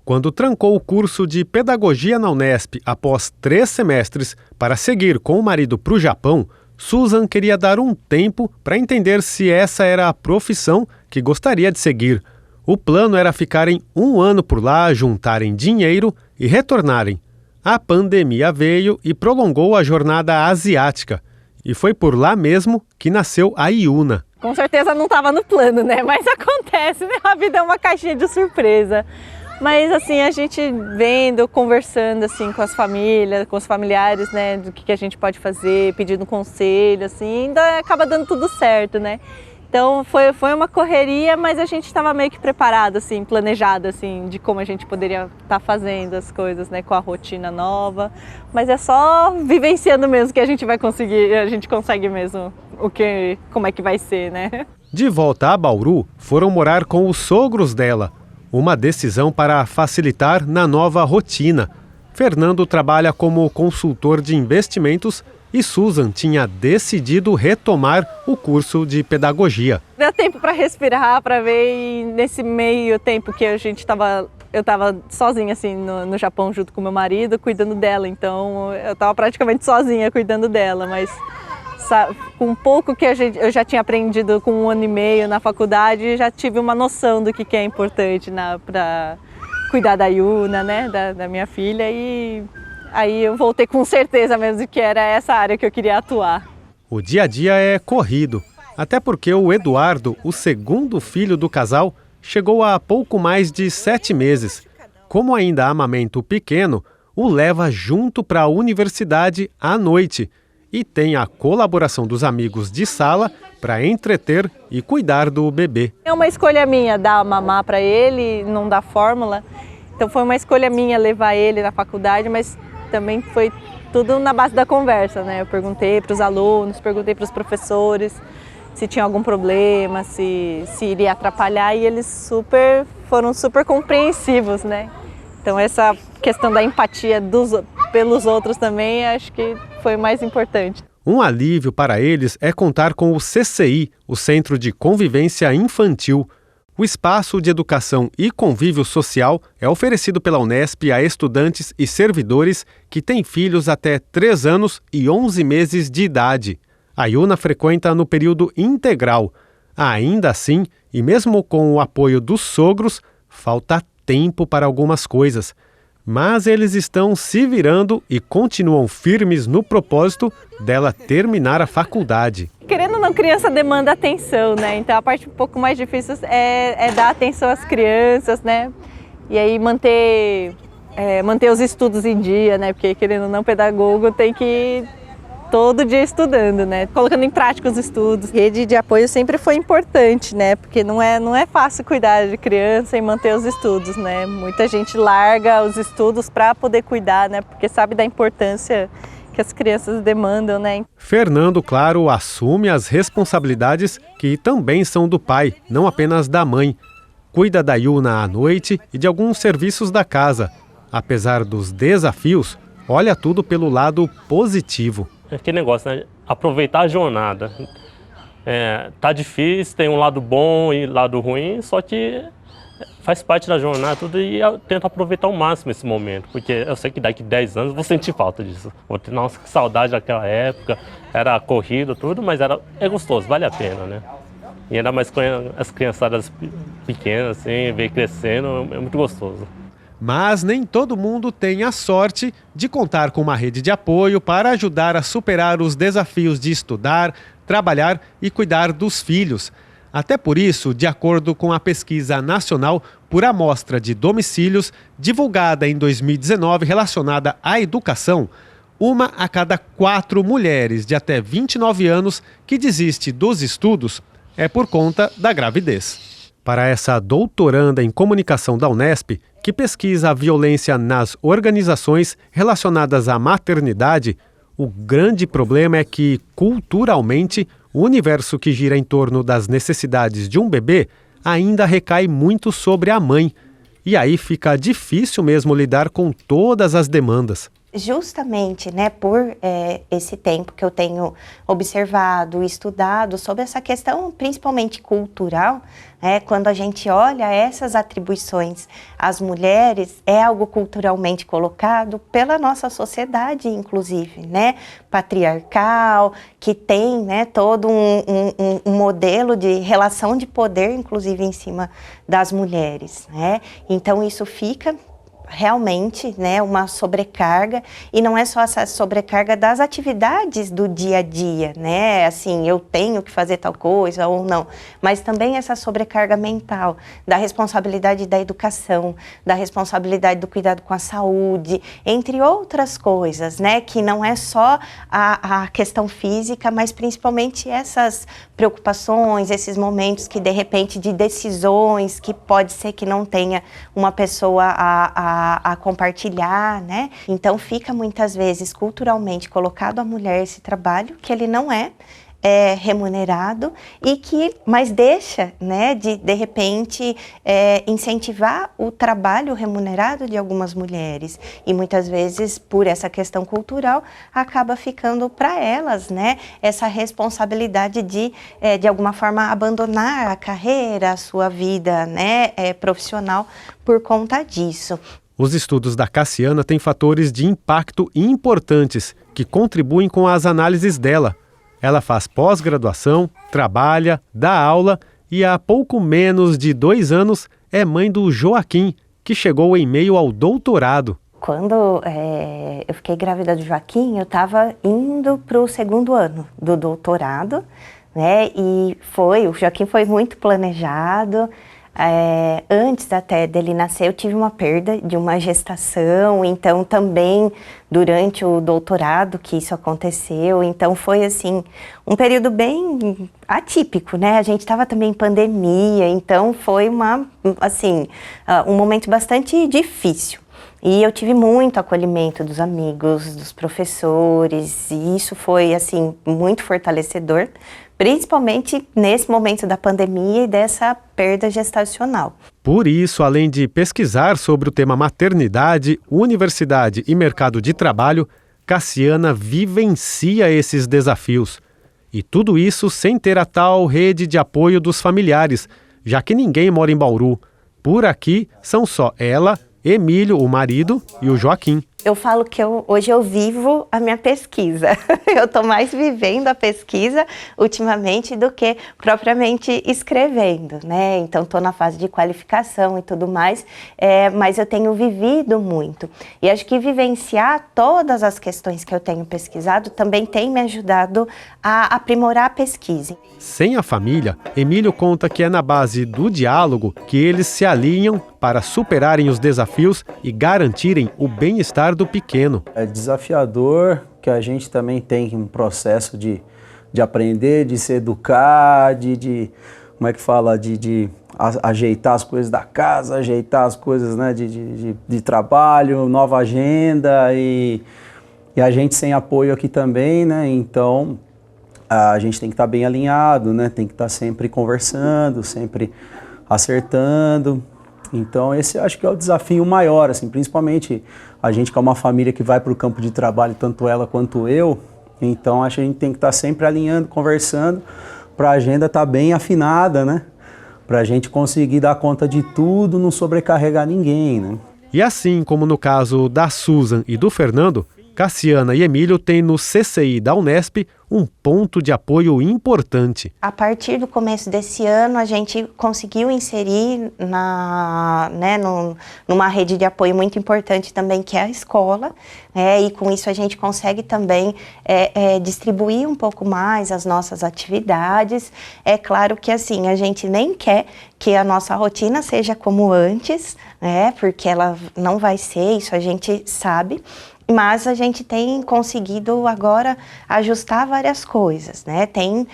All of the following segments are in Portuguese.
Quando trancou o curso de pedagogia na Unesp após 3 semestres para seguir com o marido para o Japão, Susan queria dar um tempo para entender se essa era a profissão que gostaria de seguir. O plano era ficarem 1 ano por lá, juntarem dinheiro e retornarem. A pandemia veio e prolongou a jornada asiática. E foi por lá mesmo que nasceu a Yuna. Com certeza não estava no plano, né? Mas acontece, né? A vida é uma caixinha de surpresa. Mas assim, a gente vendo, conversando assim com as famílias, com os familiares, né, do que a gente pode fazer, pedindo conselho, assim, ainda acaba dando tudo certo, né? Então foi uma correria, mas a gente estava meio que preparado, assim, planejado, assim, de como a gente poderia estar fazendo as coisas, né, com a rotina nova. Mas é só vivenciando mesmo que a gente vai conseguir, a gente consegue mesmo como é que vai ser, né? De volta a Bauru, foram morar com os sogros dela. Uma decisão para facilitar na nova rotina. Fernando trabalha como consultor de investimentos e Susan tinha decidido retomar o curso de pedagogia. Deu tempo para respirar, para ver, e nesse meio tempo que eu estava sozinha assim no Japão junto com meu marido, cuidando dela. Então eu estava praticamente sozinha cuidando dela, mas com um pouco que eu já tinha aprendido com 1 ano e meio na faculdade, já tive uma noção do que é importante para cuidar da Yuna, né, da minha filha, e aí eu voltei com certeza mesmo de que era essa área que eu queria atuar. O dia a dia é corrido, até porque o Eduardo, o segundo filho do casal, chegou há pouco mais de 7 meses. Como ainda amamenta o pequeno, o leva junto para a universidade à noite. E tem a colaboração dos amigos de sala para entreter e cuidar do bebê. É uma escolha minha dar mamar para ele, não dar fórmula. Então foi uma escolha minha levar ele na faculdade, mas também foi tudo na base da conversa, né? Eu perguntei para os alunos, perguntei para os professores se tinha algum problema, se iria atrapalhar, e eles foram super compreensivos, né? Então essa questão da empatia pelos outros também, acho que foi o mais importante. Um alívio para eles é contar com o CCI, o Centro de Convivência Infantil. O espaço de educação e convívio social é oferecido pela Unesp a estudantes e servidores que têm filhos até 3 anos e 11 meses de idade. A Yuna frequenta no período integral. Ainda assim, e mesmo com o apoio dos sogros, falta tempo para algumas coisas. Mas eles estão se virando e continuam firmes no propósito dela terminar a faculdade. Querendo ou não, criança demanda atenção, né? Então a parte um pouco mais difícil é dar atenção às crianças, né? E aí manter os estudos em dia, né? Porque querendo ou não, pedagogo tem que ir todo dia estudando, né? Colocando em prática os estudos. Rede de apoio sempre foi importante, né? Porque não é fácil cuidar de criança e manter os estudos, né? Muita gente larga os estudos para poder cuidar, né? Porque sabe da importância que as crianças demandam, né? Fernando, claro, assume as responsabilidades que também são do pai, não apenas da mãe. Cuida da Yuna à noite e de alguns serviços da casa. Apesar dos desafios, olha tudo pelo lado positivo. É aquele negócio, né? Aproveitar a jornada. Tá difícil, tem um lado bom e lado ruim, só que faz parte da jornada tudo, e eu tento aproveitar ao máximo esse momento, porque eu sei que daqui 10 anos eu vou sentir falta disso. Vou ter, nossa, que saudade daquela época, era corrida, tudo, mas é gostoso, vale a pena, né? E ainda mais com as criançadas pequenas, assim, ver crescendo, é muito gostoso. Mas nem todo mundo tem a sorte de contar com uma rede de apoio para ajudar a superar os desafios de estudar, trabalhar e cuidar dos filhos. Até por isso, de acordo com a pesquisa nacional por amostra de domicílios, divulgada em 2019 relacionada à educação, 1 a cada 4 mulheres de até 29 anos que desiste dos estudos é por conta da gravidez. Para essa doutoranda em comunicação da Unesp, que pesquisa a violência nas organizações relacionadas à maternidade, o grande problema é que, culturalmente, o universo que gira em torno das necessidades de um bebê ainda recai muito sobre a mãe. E aí fica difícil mesmo lidar com todas as demandas. justamente, né, por esse tempo que eu tenho observado, estudado sobre essa questão, principalmente cultural, quando a gente olha essas atribuições às mulheres, é algo culturalmente colocado pela nossa sociedade, inclusive, né, patriarcal, que tem, né, todo um modelo de relação de poder, inclusive, em cima das mulheres, né? Então, isso fica realmente, né, uma sobrecarga, e não é só essa sobrecarga das atividades do dia a dia, né, assim, eu tenho que fazer tal coisa ou não, mas também essa sobrecarga mental, da responsabilidade da educação, da responsabilidade do cuidado com a saúde, entre outras coisas, né, que não é só a questão física, mas principalmente essas preocupações, esses momentos que de repente de decisões, que pode ser que não tenha uma pessoa a compartilhar, né? Então fica muitas vezes culturalmente colocado à mulher esse trabalho que ele não é remunerado mas deixa, né, de repente incentivar o trabalho remunerado de algumas mulheres, e muitas vezes por essa questão cultural acaba ficando para elas, né, essa responsabilidade de alguma forma abandonar a carreira, a sua vida, né, profissional por conta disso. Os estudos da Cassiana têm fatores de impacto importantes que contribuem com as análises dela. Ela faz pós-graduação, trabalha, dá aula e há pouco menos de 2 anos é mãe do Joaquim, que chegou em meio ao doutorado. Quando eu fiquei grávida do Joaquim, eu estava indo para o 2º ano do doutorado, né? E o Joaquim foi muito planejado. Antes até dele nascer, eu tive uma perda de uma gestação, então também durante o doutorado que isso aconteceu, então foi assim, um período bem atípico, né? A gente estava também em pandemia, então foi um momento bastante difícil. E eu tive muito acolhimento dos amigos, dos professores, e isso foi, assim, muito fortalecedor, principalmente nesse momento da pandemia e dessa perda gestacional. Por isso, além de pesquisar sobre o tema maternidade, universidade e mercado de trabalho, Cassiana vivencia esses desafios. E tudo isso sem ter a tal rede de apoio dos familiares, já que ninguém mora em Bauru. Por aqui, são só ela, Emílio, o marido, e o Joaquim. Eu falo que hoje eu vivo a minha pesquisa. Eu estou mais vivendo a pesquisa ultimamente do que propriamente escrevendo, né? Então estou na fase de qualificação e tudo mais, mas eu tenho vivido muito. E acho que vivenciar todas as questões que eu tenho pesquisado também tem me ajudado a aprimorar a pesquisa. Sem a família, Emílio conta que é na base do diálogo que eles se alinham para superarem os desafios e garantirem o bem-estar do pequeno. É desafiador, que a gente também tem um processo de aprender, de se educar, de ajeitar as coisas da casa, ajeitar as coisas, né, de trabalho, nova agenda e a gente sem apoio aqui também, né, então a gente tem que estar bem alinhado, né, tem que estar sempre conversando, sempre acertando. Então esse acho que é o desafio maior, assim, principalmente a gente que é uma família que vai para o campo de trabalho, tanto ela quanto eu, então acho que a gente tem que estar sempre alinhando, conversando, para a agenda estar bem afinada, né? Para a gente conseguir dar conta de tudo, não sobrecarregar ninguém, né? E assim como no caso da Susan e do Fernando, Cassiana e Emílio têm no CCI da Unesp um ponto de apoio importante. A partir do começo desse ano, a gente conseguiu inserir numa rede de apoio muito importante também, que é a escola, e com isso a gente consegue também distribuir um pouco mais as nossas atividades. É claro que assim, a gente nem quer que a nossa rotina seja como antes, porque ela não vai ser, isso a gente sabe. Mas a gente tem conseguido agora ajustar várias coisas, né? Tem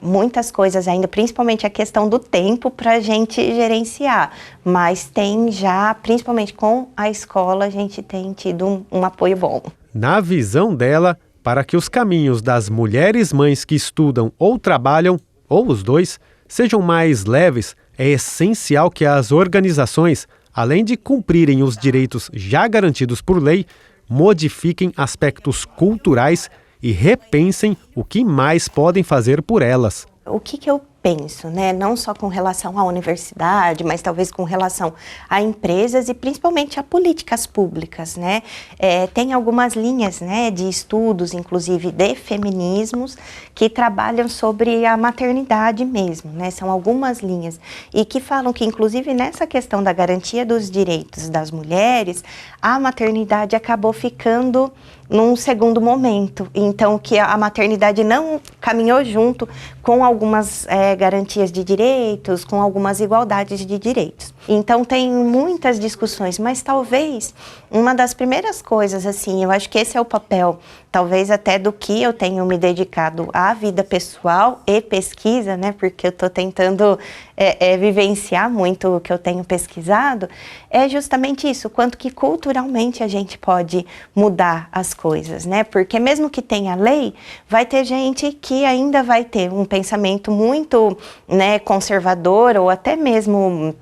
muitas coisas ainda, principalmente a questão do tempo para a gente gerenciar. Mas tem já, principalmente com a escola, a gente tem tido um apoio bom. Na visão dela, para que os caminhos das mulheres mães que estudam ou trabalham, ou os dois, sejam mais leves, é essencial que as organizações, além de cumprirem os direitos já garantidos por lei, modifiquem aspectos culturais e repensem o que mais podem fazer por elas. O que eu penso, né? Não só com relação à universidade, mas talvez com relação a empresas e principalmente a políticas públicas, né? Tem algumas linhas, né, de estudos, inclusive de feminismos, que trabalham sobre a maternidade mesmo, né? São algumas linhas e que falam que, inclusive, nessa questão da garantia dos direitos das mulheres, a maternidade acabou ficando num segundo momento. Então, que a maternidade não caminhou junto com algumas garantias de direitos, com algumas igualdades de direitos. Então, tem muitas discussões, mas talvez uma das primeiras coisas, assim, eu acho que esse é o papel, talvez até do que eu tenho me dedicado à vida pessoal e pesquisa, né, porque eu estou tentando vivenciar muito o que eu tenho pesquisado, é justamente isso, quanto que culturalmente a gente pode mudar as coisas, né, porque mesmo que tenha lei, vai ter gente que ainda vai ter um pensamento muito, né, conservador ou até mesmo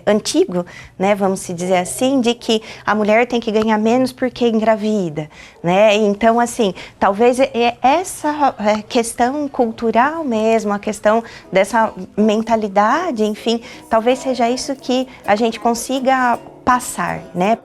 antigo, né, vamos se dizer assim, de que a mulher tem que ganhar menos porque engravida, né, então assim, talvez essa questão cultural mesmo, a questão dessa mentalidade, enfim, talvez seja isso que a gente consiga passar, né.